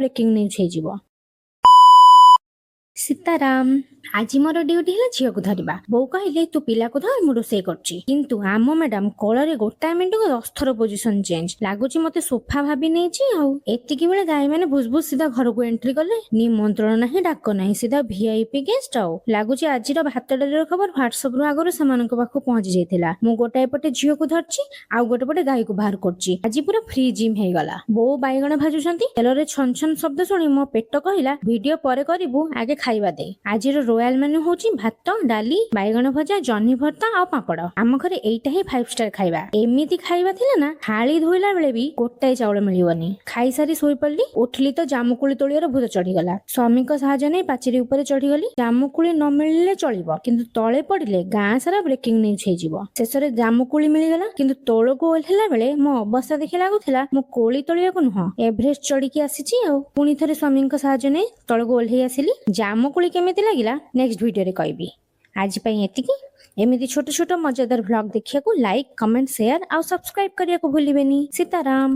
Breaking news ହେଇଯିବ। ସୀତାରାମ, ଆଜି ମୋର ଡ୍ୟୁଟି ହେଲା ଝିଅକୁ ଧରିବା। ବୋଉ କହିଲେ ତୁ ପିଲାକୁ ଧର, ମୁଁ ରୋଷେଇ କରୁଛି। କିନ୍ତୁ ଆମ ମ୍ୟାଡାମ କୋଳରେ ଗୋଟାଏ ମିନିଟକୁ 10 ଥର ପୋଜିସନ ଚେଞ୍ଜ। ଲାଗୁଛି ମତେ ସୋଫା ଭାବି ନେଇଛି। ଆଉ ଏତିକି ବେଳେ ଗାଈ ମାନେ ଭୁସ୍ ଭୁସ୍ ସିଧା ଘରକୁ ଏଣ୍ଟ୍ରି କଲେ। ନିମନ୍ତ୍ରଣ ନାହିଁ, ଡାକ ନାହିଁ, ସିଧା VIP ଗେଷ୍ଟ। ଆଉ ଲାଗୁଛି ଆଜିର ଭାତ ଡାଲିର ଖବର ହ୍ୱାଟ୍ସଆପ ରୁ ଆଗରୁ ସେମାନଙ୍କ ପାଖକୁ ପହଞ୍ଚି ଯାଇଥିଲା। ମୁଁ ଗୋଟାଏ ପଟେ ଝିଅକୁ ଧରିଛି, ଆଉ ଗୋଟେ ପଟେ ଗାଈକୁ ବାହାର କରୁଛି। ଆଜି ପୁରା ଫ୍ରି ଜିମ୍ ହେଇଗଲା। ବୋଉ ବାଇଗଣ ଭାଜୁଛନ୍ତି, ତେଲରେ ଛନ ଛନ ଶବ୍ଦ ଶୁଣି ମୋ ପେଟ କହିଲା ଭିଡିଓ ପରେ କରିବୁ, ଆଗେ ଖାଇବା ଦେ। ଆଜିର ରୋୟାଲ ମେନୁ ହଉଛି ଭାତ, ଡାଲି, ବାଇଗଣ ଭଜା, ଜହ୍ନି ଭର୍ତ୍ତା ଆଉ ପାମ୍ପଡ। ଆମ ଘରେ ଏଇଟା ହିଁ 5 ଷ୍ଟାର ଖାଇବା। ଏମିତି ଖାଇବା ଥିଲା ନା, ଥାଳି ଧୋଇଲା ବେଳେ ବି ଗୋଟାଏ ଚାଉଳ ମିଳିବନି। ଖାଇସାରି ଶୋଇପଡିଲି। ଉଠିଲି ତ ଜାମୁକୁଳି ତୋଳିବାର ଭୂତ ଚଢିଗଲା। ସ୍ୱାମୀଙ୍କ ସାହାଯ୍ୟ ନେଇ ପାଚେରୀ ଉପରେ ଚଢିଗଲି। ଜାମୁକୁଳି ନ ମିଳିଲେ ଚଳିବ, କିନ୍ତୁ ତଳେ ପଡିଲେ ଗାଁ ସାରା ବ୍ରେକିଂ ନ୍ୟୁଜ୍ ହେଇଯିବ। ଶେଷରେ ଜାମୁକୁଳି ମିଳିଗଲା, କିନ୍ତୁ ତଳକୁ ଓହ୍ଲାଇଲା ବେଳେ ମୋ ଅବସ୍ଥା ଦେଖି ଲାଗୁଥିଲା ମୁଁ କୋଳି ତୋଳିବାକୁ ନୁହଁ, ଏଭରେଷ୍ଟ ଚଢିକି ଆସିଛି। ଆଉ ପୁଣି ଥରେ ସ୍ୱାମୀଙ୍କ ସାହାଯ୍ୟ ନେଇ ତଳକୁ ଓହ୍ଲେଇ ଆସିଲି। ଜାମୁକୁଳି କେମିତି ଲାଗିଲା ନେକ୍ସଟ ଭିଡିଓରେ କହିବି। ଆଜି ପାଇଁ ଏତିକି। ଏମିତି ଛୋଟ ଛୋଟ ମଜାଦାର ଭ୍ଲଗ ଦେଖିବାକୁ ଲାଇକ୍, କମେଣ୍ଟ, ସେୟାର ଆଉ ସବସ୍କ୍ରାଇବ କରିବାକୁ ଭୁଲିବେନି। ସୀତାରାମ।